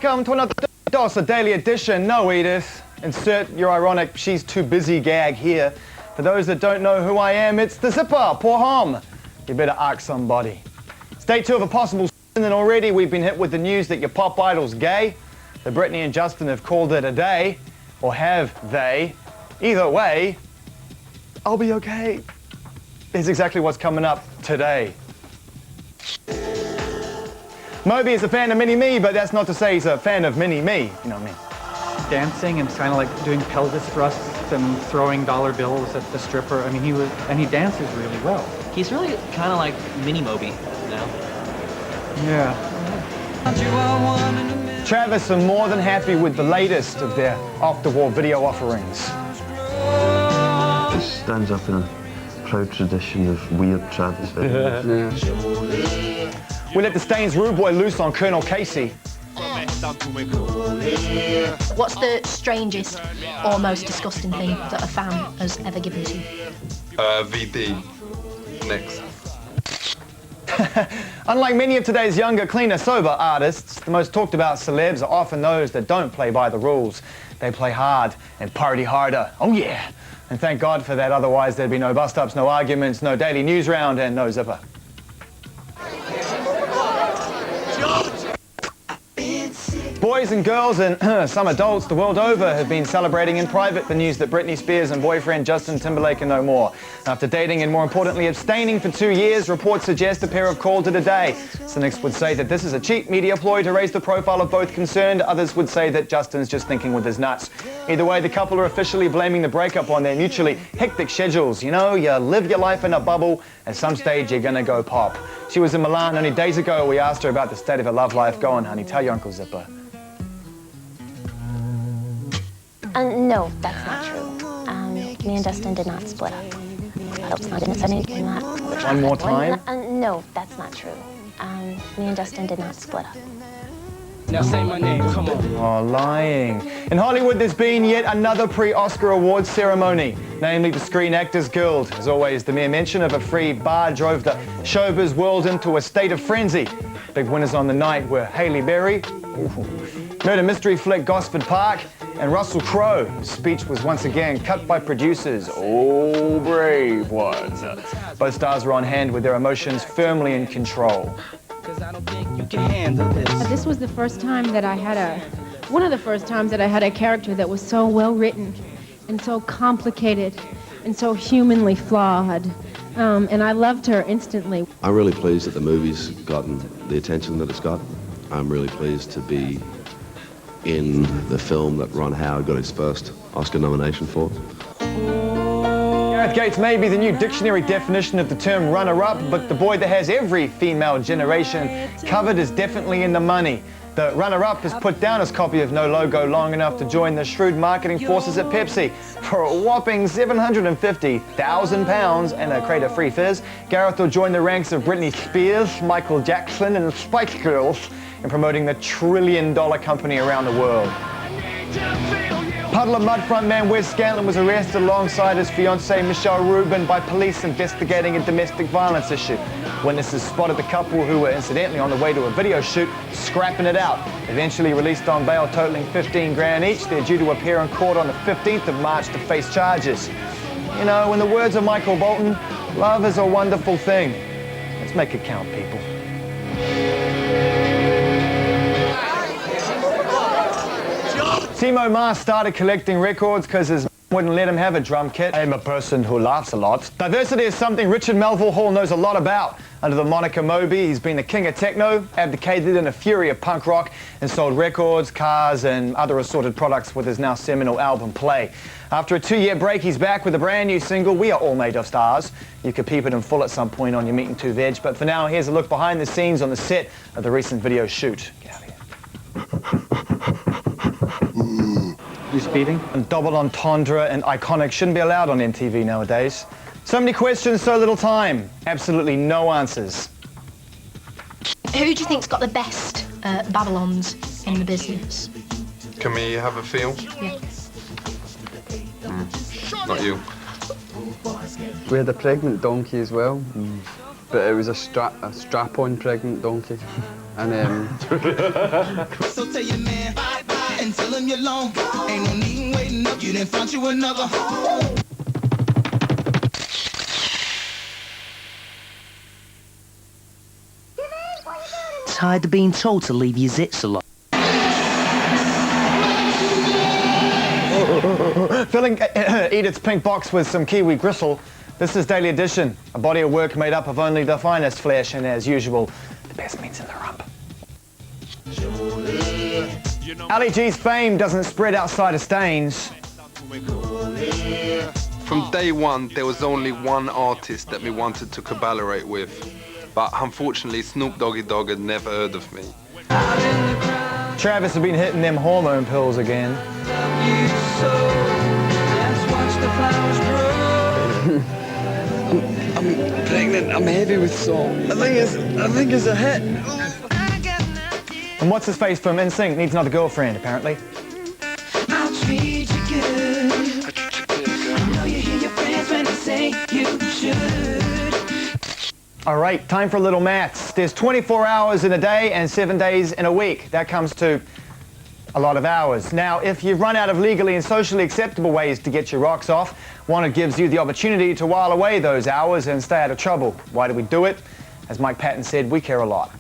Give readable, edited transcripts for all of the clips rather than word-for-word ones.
welcome to another dose of Daily Edition. No, Edith. Insert your ironic she's too busy gag here. For those that don't know who I am, it's the Zipper, poor hom. You better ask somebody. It's day 2 of a possible and already we've been hit with the news that your pop idol's gay, that Britney and Justin have called it a day, or have they? Either way, I'll be okay. Here's exactly what's coming up today. Moby is a fan of Mini-Me, but that's not to say he's a fan of Mini-Me, you know what I mean? Dancing and kind of like doing pelvis thrusts and throwing dollar bills at the stripper. I mean, he dances really well. He's really kind of like Mini Moby now. Yeah. Travis are more than happy with the latest of their off-the-wall video offerings. This stands up in a proud tradition of weird Travis videos. We let the Stains Rude Boy loose on Colonel Casey. What's the strangest or most disgusting thing that a fan has ever given to you? VD. Next. Unlike many of today's younger, cleaner, sober artists, the most talked about celebs are often those that don't play by the rules. They play hard and party harder. Oh yeah! And thank God for that, otherwise there'd be no bust-ups, no arguments, no daily news round, and no Zipper. Boys and girls and some adults the world over have been celebrating in private the news that Britney Spears and boyfriend Justin Timberlake are no more. After dating and more importantly abstaining for 2 years, reports suggest the pair have called it a day. Cynics would say that this is a cheap media ploy to raise the profile of both concerned. Others would say that Justin's just thinking with his nuts. Either way, the couple are officially blaming the breakup on their mutually hectic schedules. You know, you live your life in a bubble. At some stage, you're gonna go pop. She was in Milan only days ago. We asked her about the state of her love life. Go on, honey, tell your Uncle Zipper. No, that's not true. Me and Justin did not split up. I hope I didn't say anything that. One more time? No, that's not true. Me and Justin did not split up. Now say my name, come on. Oh, lying. In Hollywood, there's been yet another pre-Oscar awards ceremony, namely the Screen Actors Guild. As always, the mere mention of a free bar drove the showbiz world into a state of frenzy. Big winners on the night were Halle Berry, murder mystery flick Gosford Park, and Russell Crowe. His speech was once again cut by producers. Oh, brave ones. Both stars were on hand with their emotions firmly in control. This was the first time that I had one of the first times that I had a character that was so well written and so complicated and so humanly flawed. And I loved her instantly. I'm really pleased that the movie's gotten the attention that it's got. I'm really pleased to be in the film that Ron Howard got his first Oscar nomination for. Gareth Gates may be the new dictionary definition of the term runner-up, but the boy that has every female generation covered is definitely in the money. The runner-up has put down his copy of No Logo long enough to join the shrewd marketing forces at Pepsi. For a whopping £750,000 and a crate of free fizz, Gareth will join the ranks of Britney Spears, Michael Jackson and the Spice Girls in promoting the trillion-dollar company around the world. Puddle of Mud frontman Wes Scantlin was arrested alongside his fiancée Michelle Rubin by police investigating a domestic violence issue. Witnesses spotted the couple, who were incidentally on the way to a video shoot, scrapping it out. Eventually released on bail totaling 15 grand each, they're due to appear in court on the 15th of March to face charges. You know, in the words of Michael Bolton, love is a wonderful thing. Let's make it count, people. Timo Maas started collecting records because his wouldn't let him have a drum kit. I'm a person who laughs a lot. Diversity is something Richard Melville Hall knows a lot about. Under the moniker Moby, he's been the king of techno, abdicated in a fury of punk rock, and sold records, cars, and other assorted products with his now seminal album Play. After a 2-year break, he's back with a brand new single, We Are All Made of Stars. You could peep it in full at some point on your Meat and Two Veg, but for now, here's a look behind the scenes on the set of the recent video shoot. Get out of here. You speeding? And double entendre and iconic shouldn't be allowed on MTV nowadays. So many questions, so little time. Absolutely no answers. Who do you think's got the best Babylons in the business? Can we have a feel? Yeah. Not you. We had a pregnant donkey as well, but it was a strap-on pregnant donkey. And So tell your man bye-bye and tell him you're alone. Ain't no need waiting up, you didn't find you another. Tired of being told to leave your zits alone. Filling Edith's pink box with some kiwi gristle, this is Daily Edition, a body of work made up of only the finest flesh and, as usual, the best meats in the rump. Ali G's fame doesn't spread outside of Staines. From day one, there was only one artist that me wanted to collaborate with, but unfortunately Snoop Doggy Dogg had never heard of me. Travis has been hitting them hormone pills again. I'm pregnant. I'm heavy with salt. I think it's a hit. And what's his face from NSYNC needs another girlfriend, apparently. I'll treat you good. I know you hear your friends when they say you should. All right, time for a little maths. There's 24 hours in a day and 7 days in a week. That comes to a lot of hours. Now, if you've run out of legally and socially acceptable ways to get your rocks off, one, it gives you the opportunity to while away those hours and stay out of trouble. Why do we do it? As Mike Patton said, we care a lot.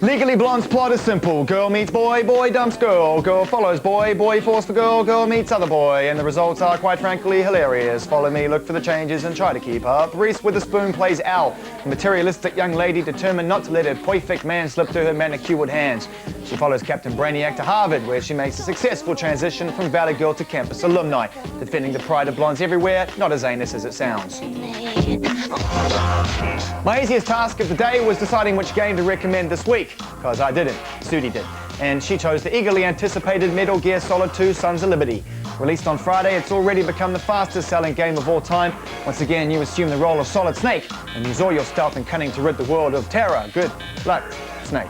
Legally Blonde's plot is simple. Girl meets boy, boy dumps girl. Girl follows boy, boy falls for girl, girl meets other boy. And the results are quite frankly hilarious. Follow me, look for the changes and try to keep up. Reese Witherspoon plays Al, a materialistic young lady determined not to let her perfect man slip through her manicured hands. She follows Captain Brainiac to Harvard, where she makes a successful transition from Valley Girl to campus alumni, defending the pride of blondes everywhere, not as heinous as it sounds. My easiest task of the day was deciding which game to recommend this week, because I didn't, Sudi did, and she chose the eagerly anticipated Metal Gear Solid 2 Sons of Liberty. Released on Friday, it's already become the fastest selling game of all time. Once again, you assume the role of Solid Snake and use all your stealth and cunning to rid the world of terror. Good luck, Snake.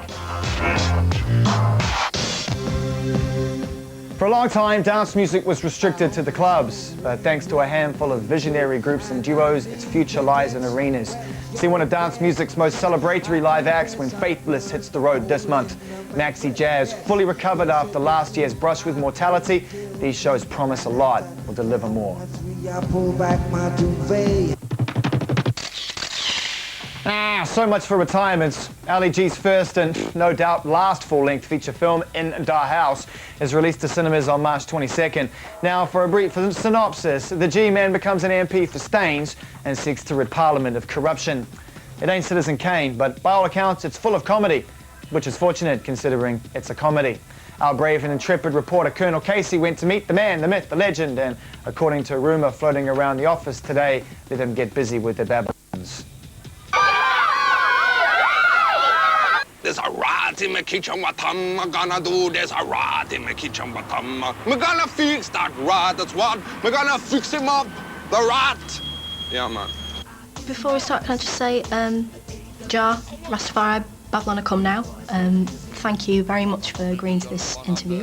For a long time, dance music was restricted to the clubs, but thanks to a handful of visionary groups and duos, its future lies in arenas. See one of dance music's most celebratory live acts when Faithless hits the road this month. Maxi Jazz, fully recovered after last year's brush with mortality, these shows promise a lot, will deliver more. So much for retirements. Ali G's first and no doubt last full-length feature film, In Da House, is released to cinemas on March 22nd. Now, for a brief synopsis, the G-Man becomes an MP for Staines and seeks to rid Parliament of corruption. It ain't Citizen Kane, but by all accounts, it's full of comedy, which is fortunate considering it's a comedy. Our brave and intrepid reporter Colonel Casey went to meet the man, the myth, the legend, and according to a rumour floating around the office today, let him get busy with the babblings. There's a rat in my kitchen, what am I gonna do? There's a rat in my kitchen, what am I gonna fix that rat? That's what we're gonna fix him up, the rat. Yeah, man. Before we start, can I just say, Jar, Rastafari, Babylon are come now. Thank you very much for agreeing to this interview.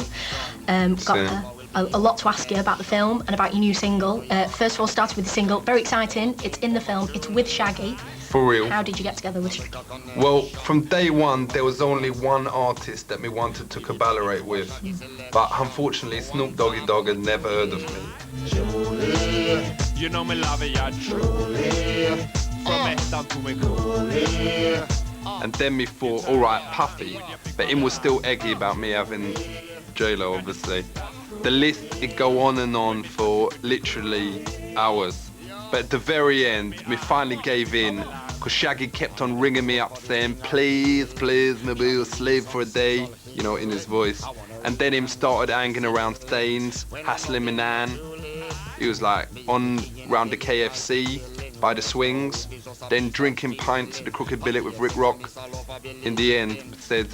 Got a lot to ask you about the film and about your new single. First of all, started with the single, very exciting. It's in the film, it's with Shaggy. For real. How did you get together with Shaggy? Well, from day one, there was only one artist that me wanted to collaborate with, but unfortunately, Snoop Doggy Dogg had never heard of me. You know me love it, yeah, truly. From it down to me coolie. And then me thought, all right, Puffy, but him was still eggy about me having J-Lo, obviously. The list, it go on and on for literally hours. But at the very end, me finally gave in, because Shaggy kept on ringing me up saying, please, please, me be your slave for a day, you know, in his voice. And then him started hanging around Staines, hassling me nan. He was like on round the KFC, by the swings, then drinking pints at the Crooked Billet with Rick Rock. In the end, said,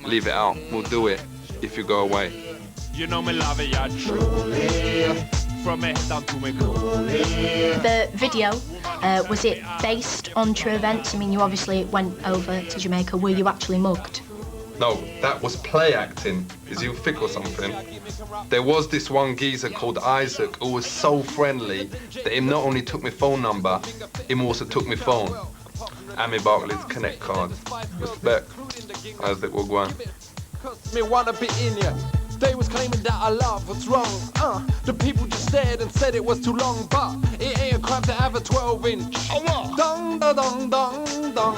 leave it out, we'll do it if you go away. You know me love it, yeah, truly. From it down to me coolie. The video, was it based on true events? I mean, you obviously went over to Jamaica. Were you actually mugged? No, that was play acting. Is you thick or something? There was this one geezer called Isaac who was so friendly that he not only took my phone number, he also took my phone. And my Barclays Connect card. Respect. Isaac will go on. Me wanna be in ya. They was claiming that our love was wrong. The people just stared and said it was too long, but it ain't a crime to have a 12-inch. Dong, dong, dong, dong, dong.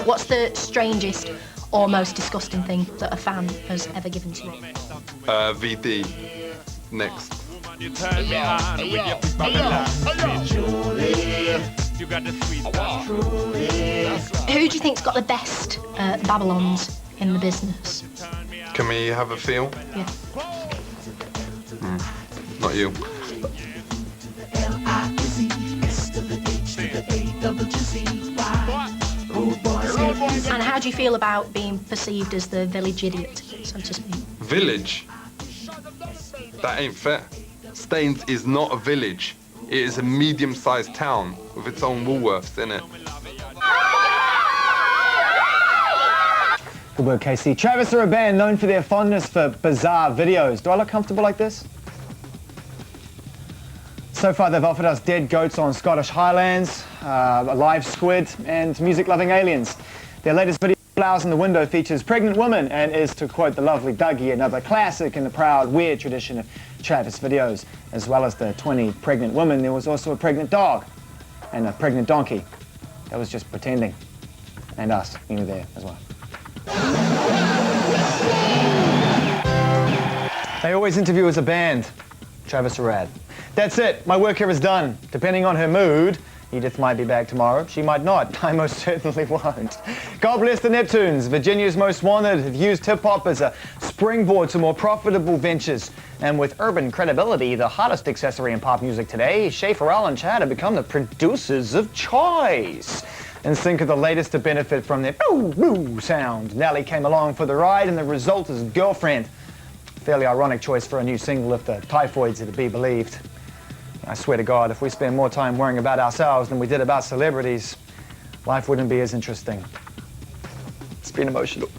What's the strangest or most disgusting thing that a fan has ever given to you? VD. Next. You turn me on with your Babylon. Julie, you got the sweet stuff. Who do you think's got the best Babylons in the business? Can we have a feel? Yeah. Not you. And how do you feel about being perceived as the village idiot, so to speak? Village? That ain't fair. Staines is not a village. It is a medium-sized town with its own Woolworths in it. Good work, Casey. Travis are a band known for their fondness for bizarre videos. Do I look comfortable like this? So far, they've offered us dead goats on Scottish highlands, a live squid, and music-loving aliens. Their latest video, Flowers in the Window, features pregnant women and is, to quote the lovely Dougie, another classic in the proud, weird tradition of Travis videos. As well as the 20 pregnant women, there was also a pregnant dog and a pregnant donkey. That was just pretending. And us, we were there as well. They always interview as a band. Travis are rad. That's it. My work here is done. Depending on her mood, Edith might be back tomorrow. She might not. I most certainly won't. God bless the Neptunes. Virginia's most wanted have used hip-hop as a springboard to more profitable ventures. And with urban credibility, the hottest accessory in pop music today, Shay, Pharrell, and Chad have become the producers of choice. And think of the latest to benefit from their boo-boo sound. Nelly came along for the ride, and the result is Girlfriend. Fairly ironic choice for a new single if the typhoids are to be believed. I swear to God, if we spend more time worrying about ourselves than we did about celebrities, life wouldn't be as interesting. It's been emotional.